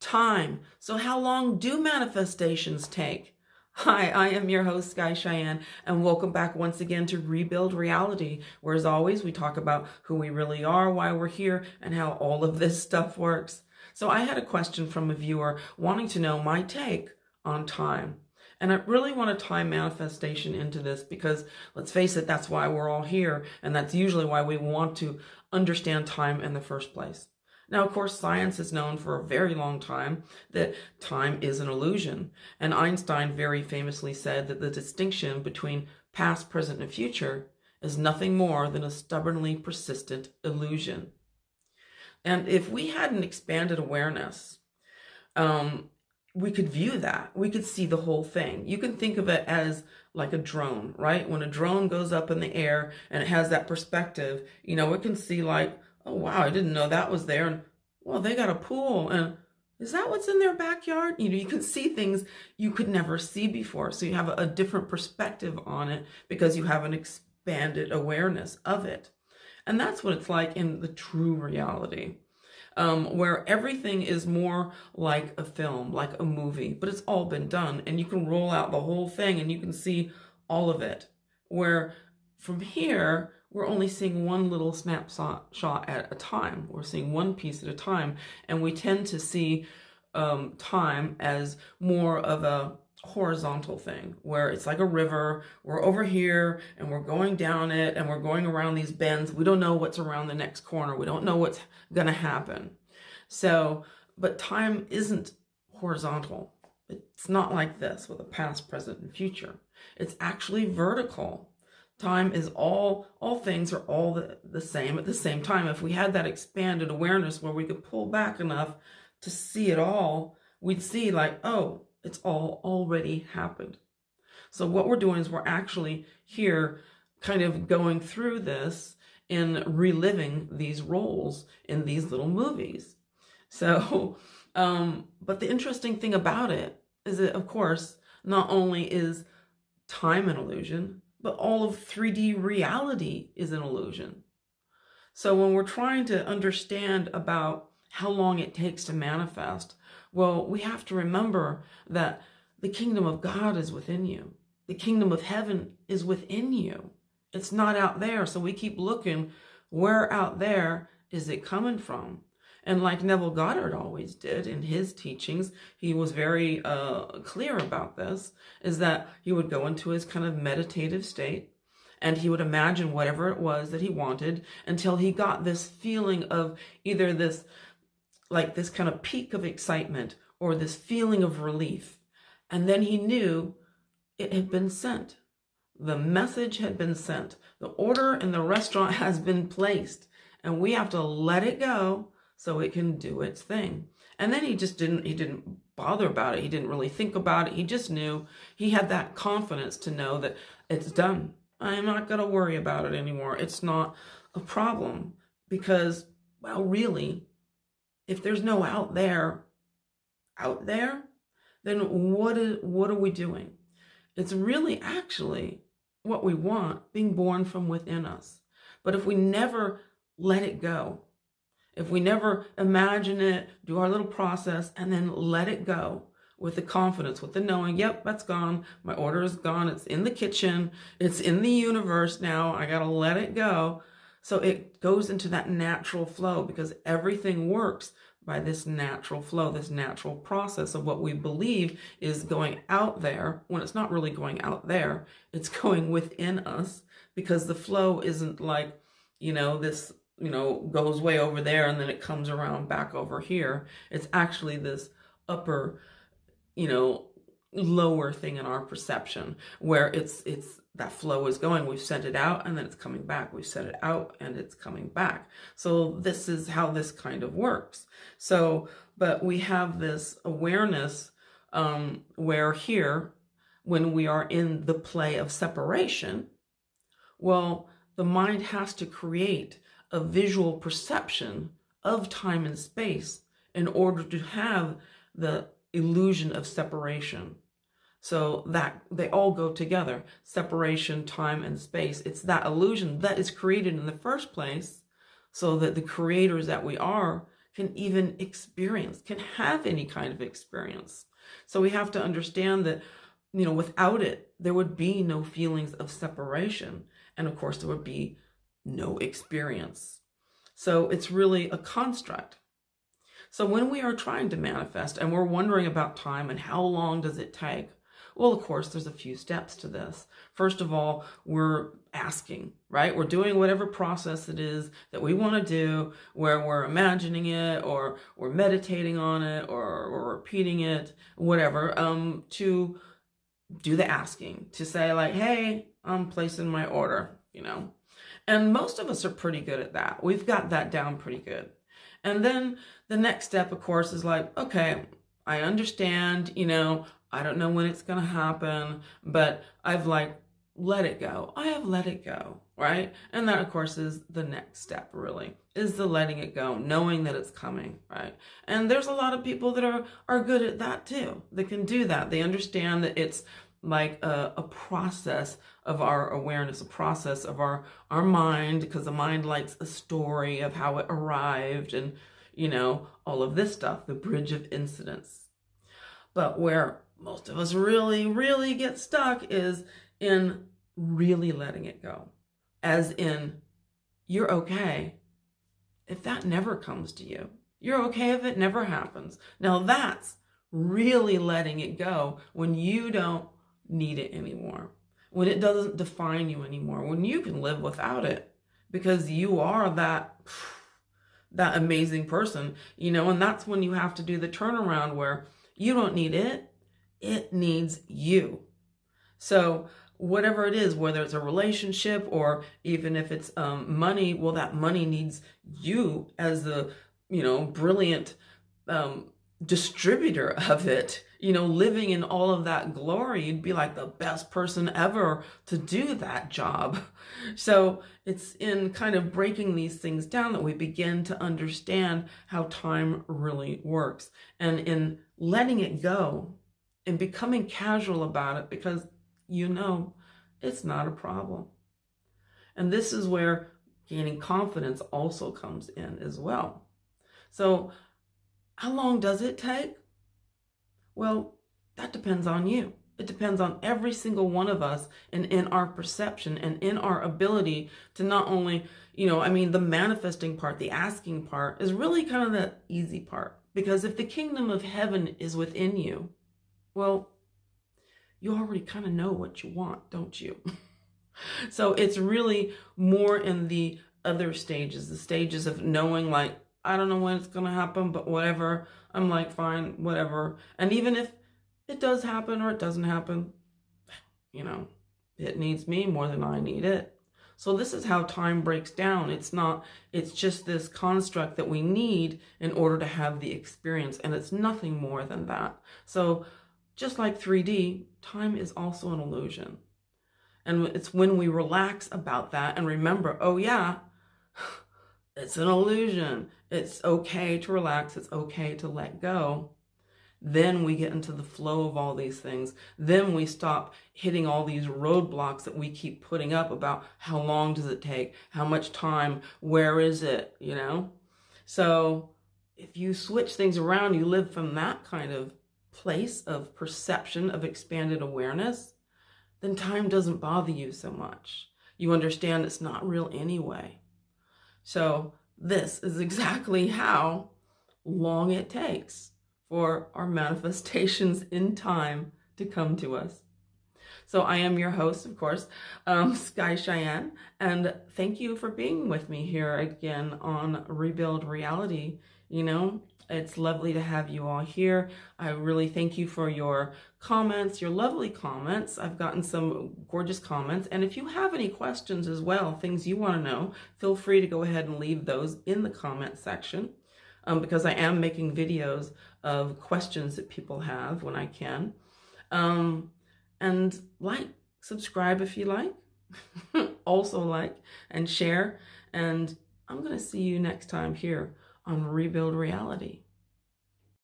time. So how long do manifestations take? Hi, I am your host, Sky Cheyenne, and welcome back once again to Rebuild Reality, where as always, we talk about who we really are, why we're here, and how all of this stuff works. So I had a question from a viewer wanting to know my take on time. And I really want to tie manifestation into this because, let's face it, that's why we're all here, and that's usually why we want to understand time in the first place. Now, of course, science has known for a very long time that time is an illusion. And Einstein very famously said that the distinction between past, present, and future is nothing more than a stubbornly persistent illusion. And if we had an expanded awareness, we could view that. We could see the whole thing. You can think of it as like a drone, right? When a drone goes up in the air and it has that perspective, it can see like, oh, wow, I didn't know that was there. And well, they got a pool. And is that what's in their backyard? You can see things you could never see before. So you have a different perspective on it because you have an expanded awareness of it. And that's what it's like in the true reality, where everything is more like a film, like a movie, but it's all been done. And you can roll out the whole thing and you can see all of it. Where from here, we're only seeing one little snapshot at a time. We're seeing one piece at a time. And we tend to see time as more of a horizontal thing, where it's like a river. We're over here and we're going down it and we're going around these bends. We don't know what's around the next corner. We don't know what's going to happen. So, but time isn't horizontal. It's not like this with a past, present, and future. It's actually vertical. Time is all things are all the same at the same time. If we had that expanded awareness where we could pull back enough to see it all, we'd see like, oh, it's all already happened. So what we're doing is we're actually here kind of going through this and reliving these roles in these little movies. So, but the interesting thing about it is that, of course, not only is time an illusion, but all of 3D reality is an illusion. So when we're trying to understand about how long it takes to manifest, well, we have to remember that the kingdom of God is within you. The kingdom of heaven is within you. It's not out there. So we keep looking, where out there is it coming from? And like Neville Goddard always did in his teachings, he was very clear about this, is that he would go into his kind of meditative state and he would imagine whatever it was that he wanted until he got this feeling of either this, like this kind of peak of excitement or this feeling of relief. And then he knew it had been sent. The message had been sent. The order in the restaurant has been placed. And we have to let it go so it can do its thing. And then he didn't bother about it. He didn't really think about it. He just knew, he had that confidence to know that it's done. I'm not going to worry about it anymore. It's not a problem because, well, really, if there's no out there, then what are we doing? It's really actually what we want being born from within us. But if we never let it go, if we never imagine it, do our little process, and then let it go with the confidence, with the knowing, yep, that's gone. My order is gone. It's in the kitchen. It's in the universe now. I got to let it go. So it goes into that natural flow because everything works by this natural flow, this natural process of what we believe is going out there when it's not really going out there. It's going within us because the flow isn't like, this goes way over there and then it comes around back over here. It's actually this upper, lower thing in our perception where it's that flow is going. We've sent it out and then it's coming back. We've sent it out and it's coming back. So this is how this kind of works. So, but we have this awareness where here, when we are in the play of separation, well, the mind has to create a visual perception of time and space in order to have the illusion of separation. So that they all go together, separation, time, and space. It's that illusion that is created in the first place so that the creators that we are can even experience, can have any kind of experience. So we have to understand that, without it, there would be no feelings of separation. And of course, there would be no experience. So it's really a construct. So when we are trying to manifest and we're wondering about time and how long does it take, well, of course, there's a few steps to this. First of all, we're asking, right? We're doing whatever process it is that we want to do, where we're imagining it or we're meditating on it or we're repeating it, whatever, to do the asking, to say like, hey, I'm placing my order, And most of us are pretty good at that. We've got that down pretty good. And then the next step, of course, is like, okay, I understand, I don't know when it's going to happen, but I've let it go. I have let it go, right? And that, of course, is the next step, really, is the letting it go, knowing that it's coming, right? And there's a lot of people that are good at that too. They can do that. They understand that it's like a process of our awareness, a process of our mind, because the mind likes a story of how it arrived and, all of this stuff, the bridge of incidents. But where most of us really, really get stuck is in really letting it go. As in, you're okay if that never comes to you. You're okay if it never happens. Now that's really letting it go when you don't need it anymore, when it doesn't define you anymore, when you can live without it because you are that amazing person, and that's when you have to do the turnaround where you don't need it, it needs you. So whatever it is, whether it's a relationship or even if it's money, well, that money needs you as the, brilliant distributor of it, living in all of that glory. You'd be like the best person ever to do that job. So it's in kind of breaking these things down that we begin to understand how time really works, and in letting it go and becoming casual about it because it's not a problem. And this is where gaining confidence also comes in as well. So how long does it take? Well, that depends on you. It depends on every single one of us and in our perception and in our ability to not only, the manifesting part, the asking part is really kind of the easy part. Because if the kingdom of heaven is within you, well, you already kind of know what you want, don't you? So it's really more in the other stages, the stages of knowing like, I don't know when it's going to happen, but whatever. I'm like, fine, whatever. And even if it does happen or it doesn't happen, it needs me more than I need it. So this is how time breaks down. It's just this construct that we need in order to have the experience. And it's nothing more than that. So just like 3D, time is also an illusion. And it's when we relax about that and remember, oh yeah, it's an illusion. It's okay to relax. It's okay to let go. Then we get into the flow of all these things. Then we stop hitting all these roadblocks that we keep putting up about how long does it take? How much time? Where is it? So if you switch things around, you live from that kind of place of perception, of expanded awareness, then time doesn't bother you so much. You understand it's not real anyway. So this is exactly how long it takes for our manifestations in time to come to us. So I am your host, of course, Sky Cheyenne, and thank you for being with me here again on Rebuild Reality. It's lovely to have you all here. I really thank you for your comments, your lovely comments. I've gotten some gorgeous comments. And if you have any questions as well, things you want to know, feel free to go ahead and leave those in the comment section, because I am making videos of questions that people have when I can. And subscribe if you like, also like and share. And I'm going to see you next time here on Rebuild Reality.